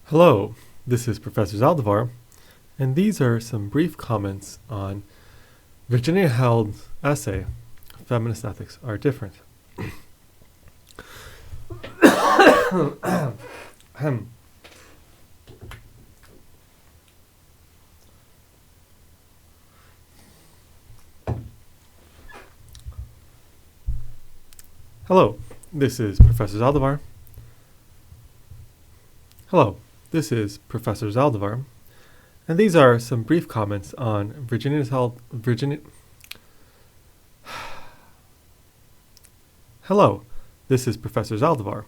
Hello, this is Professor Zaldivar, and these are some brief comments on Virginia Held's essay, Feminist Ethics Are Different. Hello, this is Professor Zaldivar. Hello, this is Professor Zaldivar, and these are some brief comments on Hello, this is Professor Zaldivar,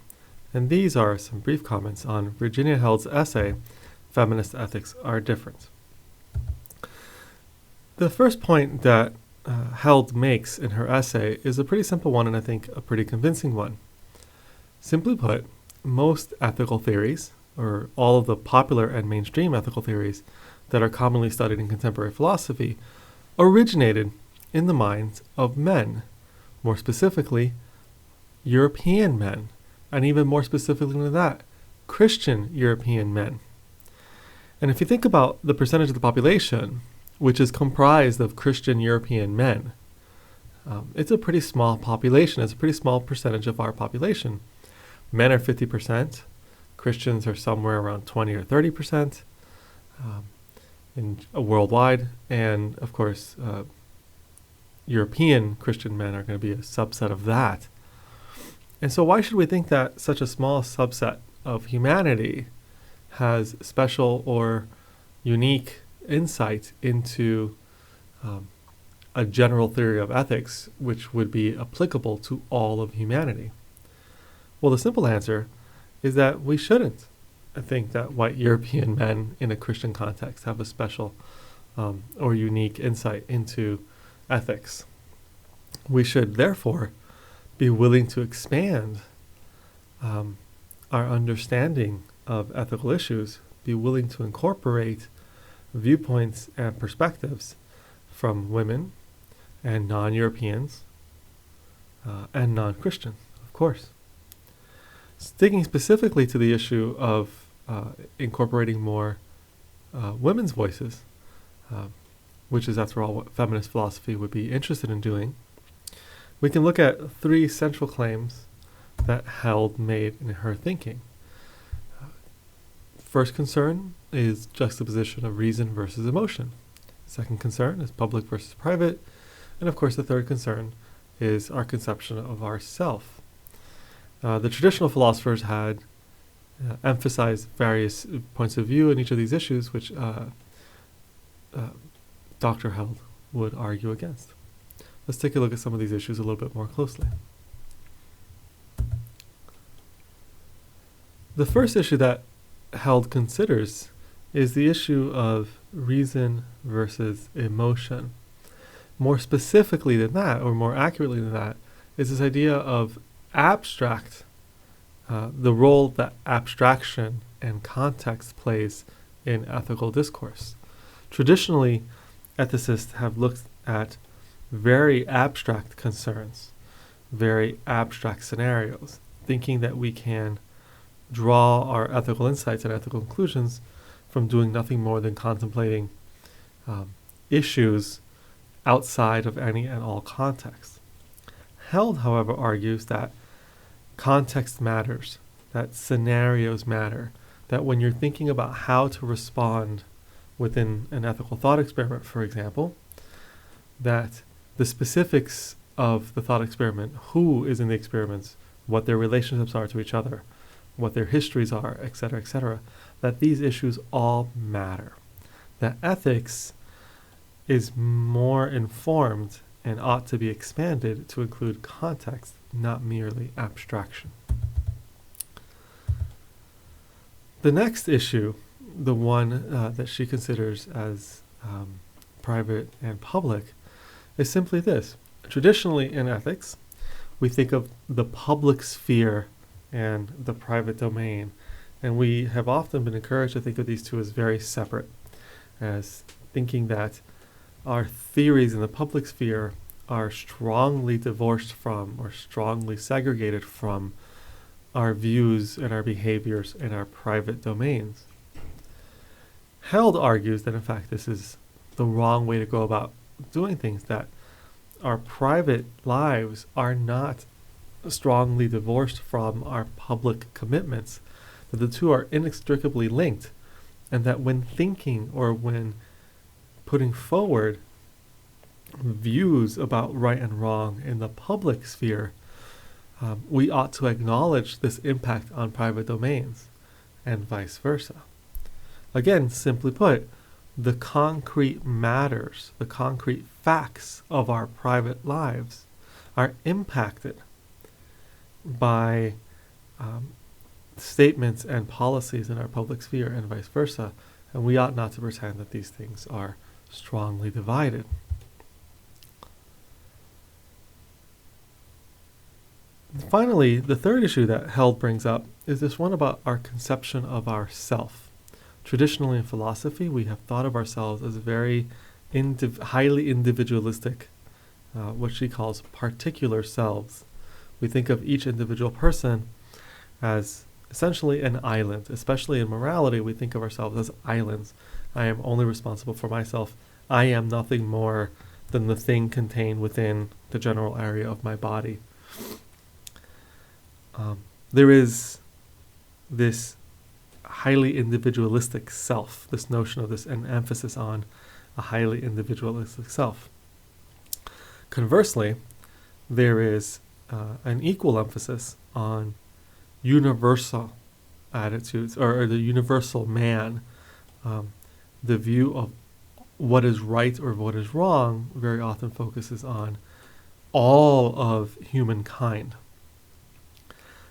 and these are some brief comments on Virginia Held's essay, Feminist Ethics Are Different. The first point that Held makes in her essay is a pretty simple one, and I think a pretty convincing one. Simply put, most ethical theories, or all of the popular and mainstream ethical theories that are commonly studied in contemporary philosophy, originated in the minds of men, more specifically, European men, and even more specifically than that, Christian European men. And if you think about the percentage of the population which is comprised of Christian European men, it's a pretty small population. It's a pretty small percentage of our population. Men are 50%. Christians are somewhere around 20 or 30% worldwide. And of course, European Christian men are going to be a subset of that. And so why should we think that such a small subset of humanity has special or unique insight into a general theory of ethics which would be applicable to all of humanity? Well, the simple answer is that we shouldn't think that white European men in a Christian context have a special or unique insight into ethics. We should therefore be willing to expand our understanding of ethical issues, be willing to incorporate viewpoints and perspectives from women and non-Europeans and non-Christians, of course. Sticking specifically to the issue of incorporating more women's voices, which is, after all, what feminist philosophy would be interested in doing, we can look at three central claims that Held made in her thinking. First concern is juxtaposition of reason versus emotion. Second concern is public versus private. And of course, the third concern is our conception of ourself. The traditional philosophers had emphasized various points of view in each of these issues, which Dr. Held would argue against. Let's take a look at some of these issues a little bit more closely. The first issue that Held considers is the issue of reason versus emotion. More specifically than that, or more accurately than that, is this idea of abstract, the role that abstraction and context plays in ethical discourse. Traditionally, ethicists have looked at very abstract concerns, very abstract scenarios, thinking that we can draw our ethical insights and ethical conclusions from doing nothing more than contemplating issues outside of any and all context. Held, however, argues that context matters, that scenarios matter, that when you're thinking about how to respond within an ethical thought experiment, for example, that the specifics of the thought experiment, who is in the experiments, what their relationships are to each other, what their histories are, etc., that these issues all matter. That ethics is more informed and ought to be expanded to include context, not merely abstraction. The next issue, the one that she considers as private and public, is simply this. Traditionally in ethics, we think of the public sphere and the private domain, and we have often been encouraged to think of these two as very separate, as thinking that our theories in the public sphere are strongly divorced from or strongly segregated from our views and our behaviors in our private domains. Held argues that in fact this is the wrong way to go about doing things, that our private lives are not strongly divorced from our public commitments, that the two are inextricably linked, and that when thinking or when putting forward views about right and wrong in the public sphere, we ought to acknowledge this impact on private domains, and vice versa. Again, simply put, the concrete matters, the concrete facts of our private lives are impacted by statements and policies in our public sphere, and vice versa, and we ought not to pretend that these things are strongly divided. Finally, the third issue that Held brings up is this one about our conception of ourself. Traditionally in philosophy, we have thought of ourselves as very highly individualistic, what she calls particular selves. We think of each individual person as essentially an island. Especially in morality, we think of ourselves as islands. I am only responsible for myself. I am nothing more than the thing contained within the general area of my body. There is this highly individualistic self, this notion of this, an emphasis on a highly individualistic self. Conversely, there is an equal emphasis on universal attitudes, or the universal man. The view of what is right or what is wrong very often focuses on all of humankind.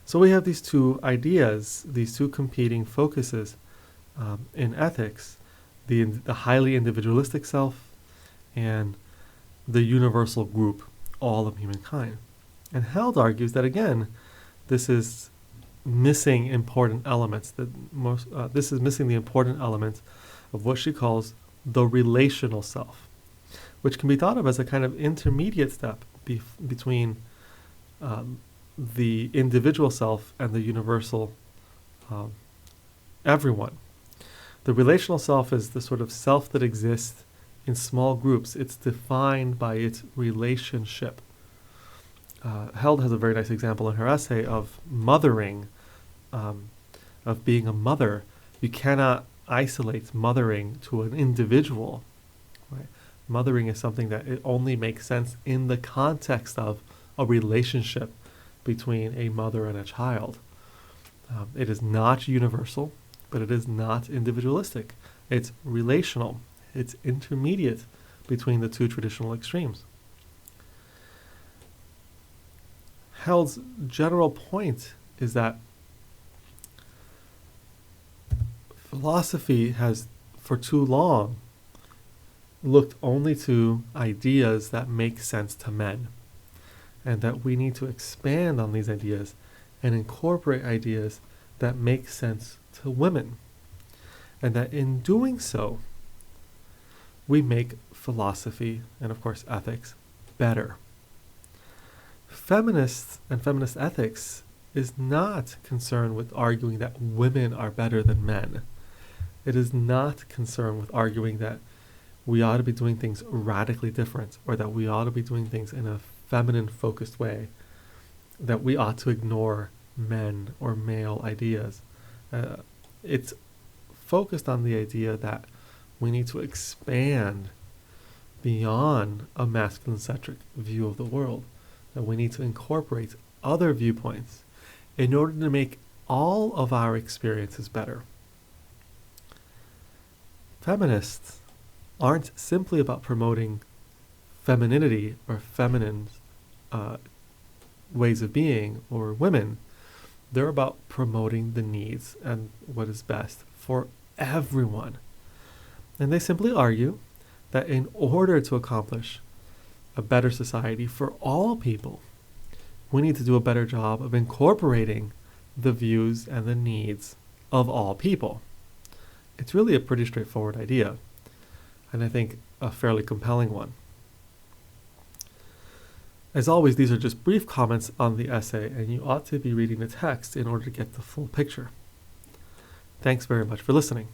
So we have these two ideas, these two competing focuses in ethics, the highly individualistic self and the universal group, all of humankind. And Held argues that, again, this is missing important elements. This is missing the important element of what she calls the relational self, which can be thought of as a kind of intermediate step between the individual self and the universal everyone. The relational self is the sort of self that exists in small groups. It's defined by its relationship. Held has a very nice example in her essay of mothering, of being a mother. You cannot isolate mothering to an individual. Right? Mothering is something that it only makes sense in the context of a relationship between a mother and a child. It is not universal, but it is not individualistic. It's relational. It's intermediate between the two traditional extremes. Held's general point is that philosophy has, for too long, looked only to ideas that make sense to men, and that we need to expand on these ideas and incorporate ideas that make sense to women. And that in doing so, we make philosophy, and of course ethics, better. Feminists and feminist ethics is not concerned with arguing that women are better than men. It is not concerned with arguing that we ought to be doing things radically different, or that we ought to be doing things in a feminine-focused way, that we ought to ignore men or male ideas. It's focused on the idea that we need to expand beyond a masculine-centric view of the world, that we need to incorporate other viewpoints in order to make all of our experiences better. Feminists aren't simply about promoting femininity or feminine ways of being or women. They're about promoting the needs and what is best for everyone. And they simply argue that in order to accomplish a better society for all people, we need to do a better job of incorporating the views and the needs of all people. It's really a pretty straightforward idea, and I think a fairly compelling one. As always, these are just brief comments on the essay, and you ought to be reading the text in order to get the full picture. Thanks very much for listening.